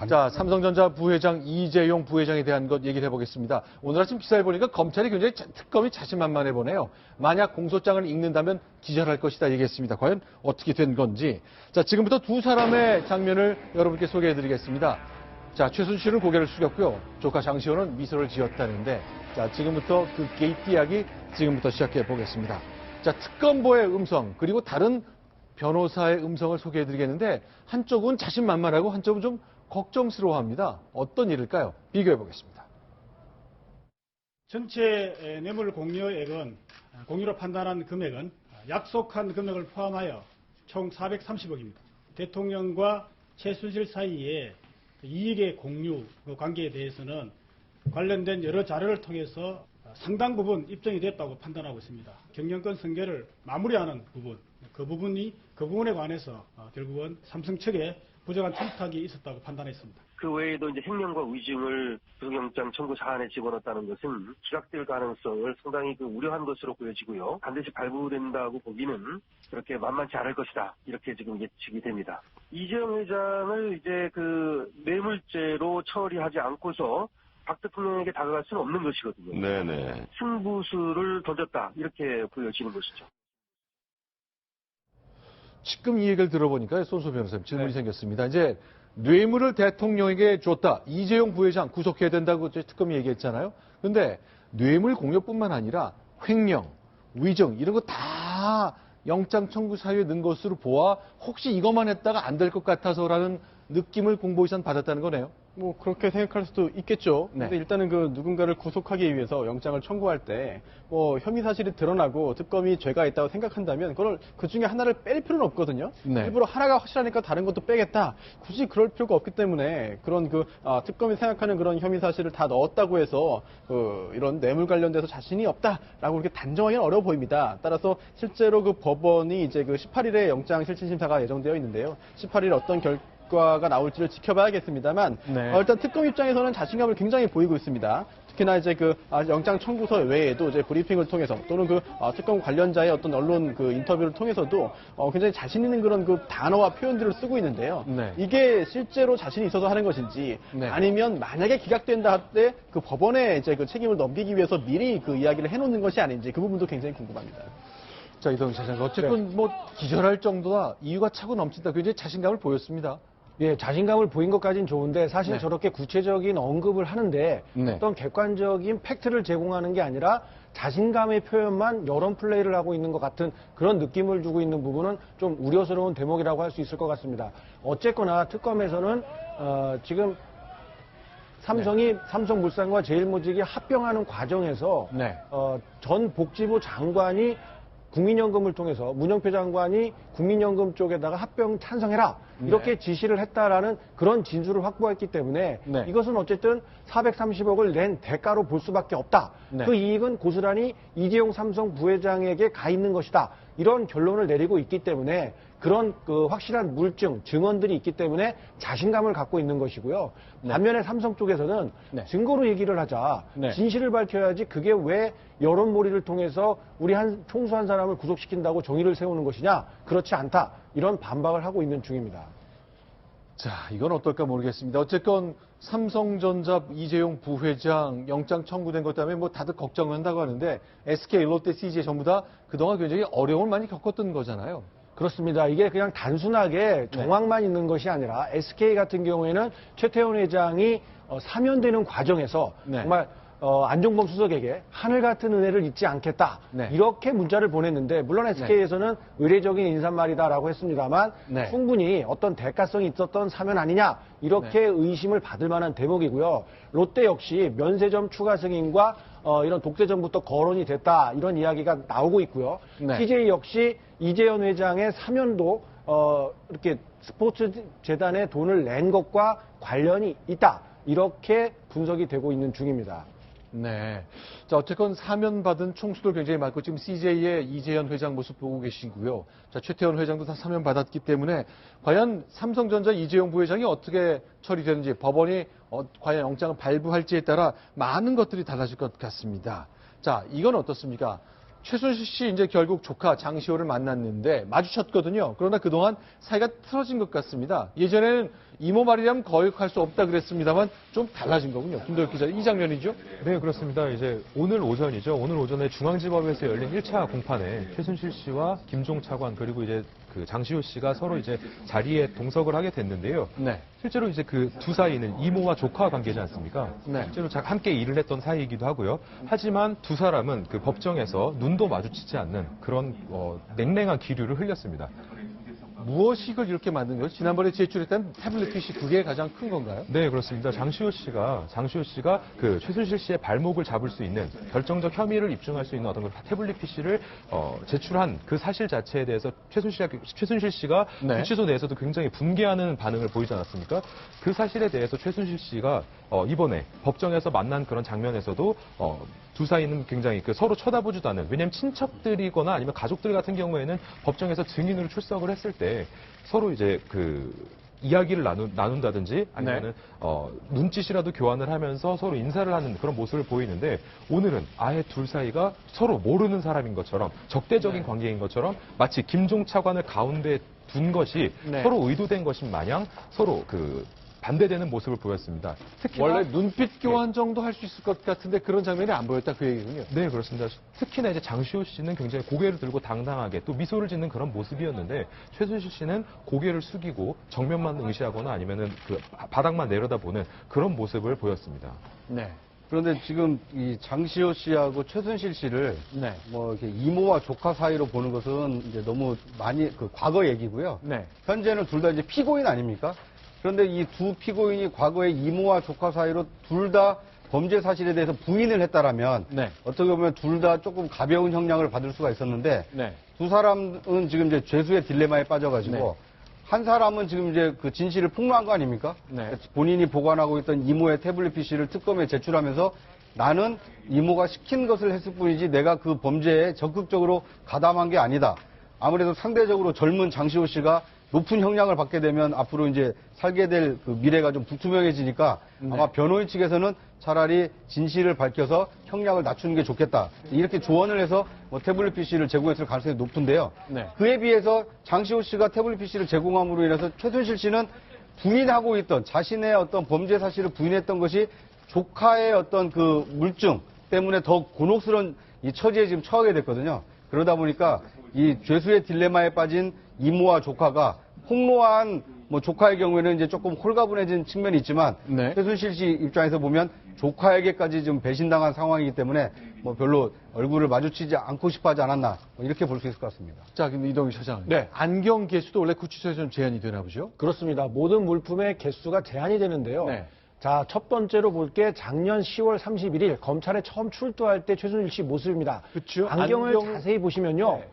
자, 삼성전자 부회장 이재용 부회장에 대한 것 얘기를 해보겠습니다. 오늘 아침 기사에 보니까 검찰이 굉장히 특검이 자신만만해 보네요. 만약 공소장을 읽는다면 기절할 것이다 얘기했습니다. 과연 어떻게 된 건지. 자, 지금부터 두 사람의 장면을 여러분께 소개해드리겠습니다. 자, 최순실은 고개를 숙였고요. 조카 장시호는 미소를 지었다는데, 자, 지금부터 그 게이트 이야기 지금부터 시작해 보겠습니다. 자, 특검보의 음성 그리고 다른 변호사의 음성을 소개해드리겠는데 한쪽은 자신만만하고 한쪽은 좀 걱정스러워합니다. 어떤 일일까요? 비교해 보겠습니다. 전체 뇌물 공여액은 공유로 판단한 금액은 약속한 금액을 포함하여 총 430억입니다. 대통령과 최순실 사이에 이익의 공유 관계에 대해서는 관련된 여러 자료를 통해서 상당 부분 입증이 됐다고 판단하고 있습니다. 경영권 승계를 마무리하는 부분, 그 부분에 관해서 결국은 삼성 측에 부정한 청탁이 있었다고 판단했습니다. 그 외에도 이제 횡령과 위증을 구속영장 청구 사안에 집어넣었다는 것은 기각될 가능성을 상당히 우려한 것으로 보여지고요. 반드시 발부된다고 보기는 그렇게 만만치 않을 것이다. 이렇게 지금 예측이 됩니다. 이재용 회장을 이제 뇌물죄로 처리하지 않고서 박 대통령에게 다가갈 수는 없는 것이거든요. 네네. 승부수를 던졌다. 이렇게 보여지는 것이죠. 지금 이 얘기를 들어보니까 손수 변호사님 질문이 생겼습니다. 이제 뇌물을 대통령에게 줬다. 이재용 부회장 구속해야 된다고 특검이 얘기했잖아요. 근데 뇌물 공여뿐만 아니라 횡령, 위증 이런 거 다 영장 청구 사유에 넣은 것으로 보아 혹시 이것만 했다가 안 될 것 같아서라는 느낌을 공보이선 받았다는 거네요. 뭐 그렇게 생각할 수도 있겠죠. 네. 근데 일단은 누군가를 구속하기 위해서 영장을 청구할 때 뭐 혐의 사실이 드러나고 특검이 죄가 있다고 생각한다면 그걸 그 중에 하나를 뺄 필요는 없거든요. 네. 일부러 하나가 확실하니까 다른 것도 빼겠다. 굳이 그럴 필요가 없기 때문에 그런 특검이 생각하는 그런 혐의 사실을 다 넣었다고 해서 이런 뇌물 관련돼서 자신이 없다라고 이렇게 단정하기는 어려워 보입니다. 따라서 실제로 법원이 이제 18일에 영장 실질심사가 예정되어 있는데요. 18일 어떤 결과가 나올지를 지켜봐야겠습니다만 네. 일단 특검 입장에서는 자신감을 굉장히 보이고 있습니다. 특히나 이제 영장 청구서 외에도 이제 브리핑을 통해서 또는 특검 관련자의 어떤 언론 인터뷰를 통해서도 굉장히 자신 있는 그런 단어와 표현들을 쓰고 있는데요. 네. 이게 실제로 자신이 있어서 하는 것인지 네. 아니면 만약에 기각된다 할 때 법원에 이제 책임을 넘기기 위해서 미리 이야기를 해놓는 것이 아닌지 그 부분도 굉장히 궁금합니다. 자, 이동훈 차장. 어쨌든 뭐 기절할 정도나 이유가 차고 넘친다. 굉장히 자신감을 보였습니다. 예, 자신감을 보인 것까지는 좋은데 사실 네. 저렇게 구체적인 언급을 하는데 네. 어떤 객관적인 팩트를 제공하는 게 아니라 자신감의 표현만 여론 플레이를 하고 있는 것 같은 그런 느낌을 주고 있는 부분은 좀 우려스러운 대목이라고 할 수 있을 것 같습니다. 어쨌거나 특검에서는 지금 삼성이 삼성물산과 제일모직이 합병하는 과정에서 네. 전 복지부 장관이 국민연금을 통해서 문영표 장관이 국민연금 쪽에다가 합병 찬성해라 이렇게 지시를 했다라는 그런 진술을 확보했기 때문에 네. 이것은 어쨌든 430억을 낸 대가로 볼 수밖에 없다. 네. 그 이익은 고스란히 이재용 삼성 부회장에게 가 있는 것이다. 이런 결론을 내리고 있기 때문에 그런 확실한 물증, 증언들이 있기 때문에 자신감을 갖고 있는 것이고요. 네. 반면에 삼성 쪽에서는 네. 증거로 얘기를 하자. 네. 진실을 밝혀야지 그게 왜 여론몰이를 통해서 우리 총수 한 사람을 구속시킨다고 정의를 세우는 것이냐. 그렇지 않다. 이런 반박을 하고 있는 중입니다. 자, 이건 어떨까 모르겠습니다. 어쨌건 삼성전자 이재용 부회장 영장 청구된 것 때문에 뭐 다들 걱정한다고 하는데 SK, 롯데, CJ 전부 다 그동안 굉장히 어려움을 많이 겪었던 거잖아요. 그렇습니다. 이게 그냥 단순하게 정황만 있는 것이 아니라 SK 같은 경우에는 최태원 회장이 사면되는 과정에서 네. 정말 안종범 수석에게 하늘 같은 은혜를 잊지 않겠다. 네. 이렇게 문자를 보냈는데 물론 SK에서는 의례적인 인사말이다라고 했습니다만 네. 충분히 어떤 대가성이 있었던 사면 아니냐 이렇게 의심을 받을 만한 대목이고요. 롯데 역시 면세점 추가 승인과 이런 독대점부터 거론이 됐다 이런 이야기가 나오고 있고요. 네. CJ 역시 이재현 회장의 사면도 이렇게 스포츠 재단에 돈을 낸 것과 관련이 있다 이렇게 분석이 되고 있는 중입니다. 네. 자, 어쨌건 사면 받은 총수들 굉장히 많고 지금 CJ의 이재현 회장 모습 보고 계시고요. 자, 최태원 회장도 다 사면 받았기 때문에 과연 삼성전자 이재용 부회장이 어떻게 처리되는지 법원이 과연 영장을 발부할지에 따라 많은 것들이 달라질 것 같습니다. 자, 이건 어떻습니까? 최순실 씨 이제 결국 조카 장시호를 만났는데 마주쳤거든요. 그러나 그동안 사이가 틀어진 것 같습니다. 예전에는 이모 말이라면 거역할 수 없다 그랬습니다만 좀 달라진 거군요. 김도혁 기자, 이 장면이죠? 네, 그렇습니다. 이제 오늘 오전이죠. 오늘 오전에 중앙지법에서 열린 1차 공판에 최순실 씨와 김종 차관 그리고 이제 그 장시호 씨가 서로 이제 자리에 동석을 하게 됐는데요. 네. 실제로 이제 그 두 사이는 이모와 조카 관계지 않습니까? 네. 실제로 함께 일을 했던 사이이기도 하고요. 하지만 두 사람은 그 법정에서 눈도 마주치지 않는 그런 냉랭한 기류를 흘렸습니다. 무엇이 이걸 이렇게 만든 거죠? 지난번에 제출했던 태블릿 PC 그게 가장 큰 건가요? 네, 그렇습니다. 장시호 씨가 그 최순실 씨의 발목을 잡을 수 있는 결정적 혐의를 입증할 수 있는 어떤 그 태블릿 PC를 제출한 그 사실 자체에 대해서 최순실 씨가 네. 구치소 내에서도 굉장히 분개하는 반응을 보이지 않았습니까? 그 사실에 대해서 최순실 씨가 이번에 법정에서 만난 그런 장면에서도 두 사이는 굉장히 서로 쳐다보지도 않는, 왜냐하면 친척들이거나 아니면 가족들 같은 경우에는 법정에서 증인으로 출석을 했을 때 서로 이제 이야기를 나눈다든지 아니면은 눈짓이라도 교환을 하면서 서로 인사를 하는 그런 모습을 보이는데, 오늘은 아예 둘 사이가 서로 모르는 사람인 것처럼 적대적인 관계인 것처럼 마치 김종 차관을 가운데 둔 것이 네. 서로 의도된 것인 마냥 서로 반대되는 모습을 보였습니다. 특히나 원래 눈빛 교환 정도 할 수 있을 것 같은데 그런 장면이 안 보였다 그 얘기군요. 네, 그렇습니다. 특히나 이제 장시호 씨는 굉장히 고개를 들고 당당하게 또 미소를 짓는 그런 모습이었는데, 최순실 씨는 고개를 숙이고 정면만 응시하거나 아니면은 바닥만 내려다보는 그런 모습을 보였습니다. 네. 그런데 지금 이 장시호 씨하고 최순실 씨를 네. 뭐 이렇게 이모와 조카 사이로 보는 것은 이제 너무 많이 과거 얘기고요. 네. 현재는 둘 다 이제 피고인 아닙니까? 그런데 이 두 피고인이 과거에 이모와 조카 사이로 둘 다 범죄 사실에 대해서 부인을 했다라면 네. 어떻게 보면 둘 다 조금 가벼운 형량을 받을 수가 있었는데 네. 두 사람은 지금 이제 죄수의 딜레마에 빠져가지고 네. 한 사람은 지금 이제 그 진실을 폭로한 거 아닙니까? 네. 본인이 보관하고 있던 이모의 태블릿 PC를 특검에 제출하면서 나는 이모가 시킨 것을 했을 뿐이지 내가 그 범죄에 적극적으로 가담한 게 아니다. 아무래도 상대적으로 젊은 장시호 씨가 높은 형량을 받게 되면 앞으로 이제 살게 될 그 미래가 좀 불투명해지니까 아마 변호인 측에서는 차라리 진실을 밝혀서 형량을 낮추는 게 좋겠다. 이렇게 조언을 해서 뭐 태블릿 PC를 제공했을 가능성이 높은데요. 네. 그에 비해서 장시호 씨가 태블릿 PC를 제공함으로 인해서 최순실 씨는 부인하고 있던 자신의 어떤 범죄 사실을 부인했던 것이 조카의 어떤 그 물증 때문에 더 곤혹스러운 이 처지에 지금 처하게 됐거든요. 그러다 보니까 이 죄수의 딜레마에 빠진 이모와 조카가 폭로한 뭐 조카의 경우에는 이제 조금 홀가분해진 측면이 있지만 네. 최순실 씨 입장에서 보면 조카에게까지 좀 배신당한 상황이기 때문에 뭐 별로 얼굴을 마주치지 않고 싶어 하지 않았나 뭐 이렇게 볼 수 있을 것 같습니다. 자, 근데 이동희 차장. 네. 안경 개수도 원래 구치소에서 좀 제한이 되나 보죠? 그렇습니다. 모든 물품의 개수가 제한이 되는데요. 네. 자, 첫 번째로 볼 게 작년 10월 31일 검찰에 처음 출두할 때 최순실 씨 모습입니다. 그쵸. 안경을 안경- 자세히 보시면요. 네.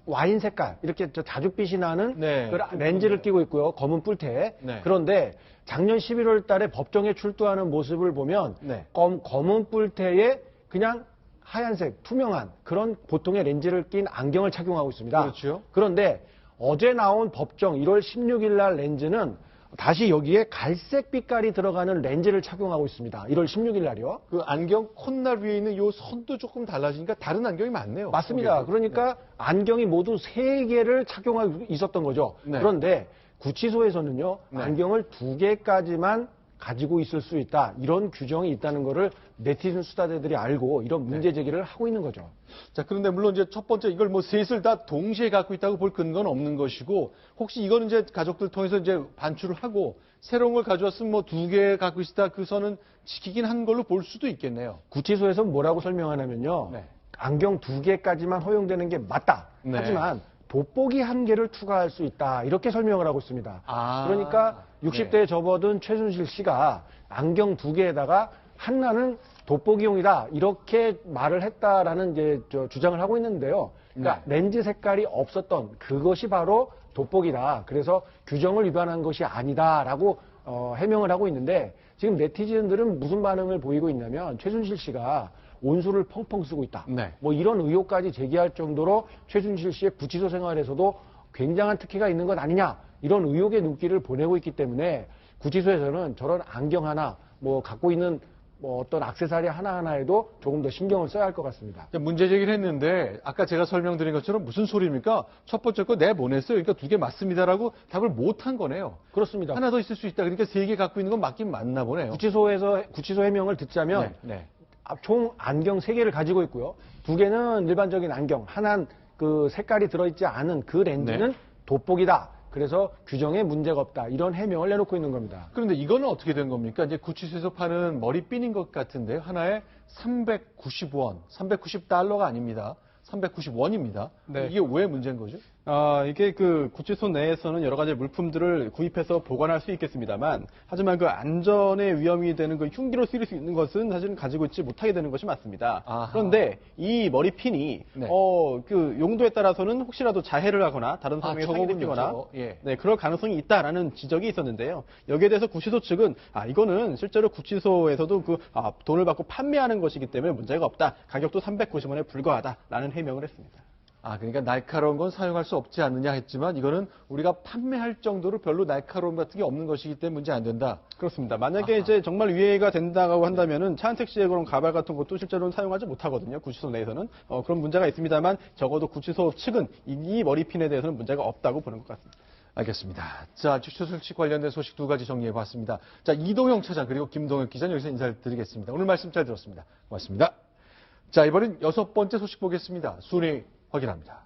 와인 색깔, 이렇게 자줏빛이 나는 네. 그 렌즈를 끼고 있고요. 검은 뿔테. 네. 그런데 작년 11월 달에 법정에 출두하는 모습을 보면 네. 검은 뿔테에 그냥 하얀색, 투명한 그런 보통의 렌즈를 낀 안경을 착용하고 있습니다. 그렇죠. 그런데 어제 나온 법정 1월 16일 날 렌즈는 다시 여기에 갈색 빛깔이 들어가는 렌즈를 착용하고 있습니다. 1월 16일 날이요. 그 안경 콧날 위에 있는 요 선도 조금 달라지니까 다른 안경이 많네요. 맞습니다. 그러니까 안경이 모두 3개를 착용하고 있었던 거죠. 네. 그런데 구치소에서는요. 네. 안경을 2개까지만 가지고 있을 수 있다. 이런 규정이 있다는 거를 네티즌 수다대들이 알고 이런 문제 제기를 하고 있는 거죠. 자, 그런데 물론 이제 첫 번째 이걸 뭐 셋을 다 동시에 갖고 있다고 볼 근거는 없는 것이고, 혹시 이거는 이제 가족들 통해서 이제 반출을 하고 새로운 걸 가져왔으면 뭐 2개 갖고 있다 그 선은 지키긴 한 걸로 볼 수도 있겠네요. 구치소에서 뭐라고 설명하냐면요. 네. 안경 2개까지만 허용되는 게 맞다. 네. 하지만 돋보기 1개를 추가할 수 있다. 이렇게 설명을 하고 있습니다. 아. 그러니까 60대에 접어든 최순실 씨가 안경 2개에다가 하나는 돋보기용이다. 이렇게 말을 했다라는 이제 주장을 하고 있는데요. 그러니까 네. 렌즈 색깔이 없었던 그것이 바로 돋보기다. 그래서 규정을 위반한 것이 아니다라고 해명을 하고 있는데, 지금 네티즌들은 무슨 반응을 보이고 있냐면 최순실 씨가 온수를 펑펑 쓰고 있다. 네. 뭐 이런 의혹까지 제기할 정도로 최순실 씨의 구치소 생활에서도 굉장한 특혜가 있는 것 아니냐, 이런 의혹의 눈길을 보내고 있기 때문에 구치소에서는 저런 안경 하나 뭐 갖고 있는 뭐 어떤 액세서리 하나하나에도 조금 더 신경을 써야 할 것 같습니다. 문제 제기를 했는데 아까 제가 설명드린 것처럼 무슨 소리입니까? 첫 번째 거 내보냈어요. 그러니까 2개 맞습니다라고 답을 못한 거네요. 그렇습니다. 하나 더 있을 수 있다. 그러니까 3개 갖고 있는 건 맞긴 맞나 보네요. 구치소 해명을 듣자면 네. 총 안경 3개를 가지고 있고요. 2개는 일반적인 안경, 하나는 그 색깔이 들어있지 않은 그 렌즈는 네. 돋보기다. 그래서 규정에 문제가 없다. 이런 해명을 내놓고 있는 겁니다. 그런데 이거는 어떻게 된 겁니까? 이제 구치소에서 파는 머리핀인 것 같은데요. 하나에 390원, 390달러가 아닙니다. 390원입니다. 네. 이게 왜 문제인 거죠? 이게 그 구치소 내에서는 여러 가지 물품들을 구입해서 보관할 수 있겠습니다만, 하지만 그 안전에 위험이 되는 그 흉기로 쓰일 수 있는 것은 사실은 가지고 있지 못하게 되는 것이 맞습니다. 아하. 그런데 이 머리핀이 네. 그 용도에 따라서는 혹시라도 자해를 하거나 다른 사람에게 사기를 저거군요, 입히거나 저거. 예. 네, 그럴 가능성이 있다라는 지적이 있었는데요. 여기에 대해서 구치소 측은 이거는 실제로 구치소에서도 돈을 받고 판매하는 것이기 때문에 문제가 없다. 가격도 390원에 불과하다라는 해명을 했습니다. 그러니까 날카로운 건 사용할 수 없지 않느냐 했지만 이거는 우리가 판매할 정도로 별로 날카로움 같은 게 없는 것이기 때문에 문제 안 된다. 그렇습니다. 만약에 이제 정말 위해가 된다고 한다면은 차 한 택시에 그런 가발 같은 것도 실제로는 사용하지 못하거든요. 구치소 내에서는. 그런 문제가 있습니다만 적어도 구치소 측은 이 머리핀에 대해서는 문제가 없다고 보는 것 같습니다. 알겠습니다. 자, 최순실 관련된 소식 2가지 정리해 봤습니다. 자, 이동영 차장 그리고 김동혁 기자는 여기서 인사를 드리겠습니다. 오늘 말씀 잘 들었습니다. 고맙습니다. 자, 이번엔 6번째 소식 보겠습니다. 순위 확인합니다.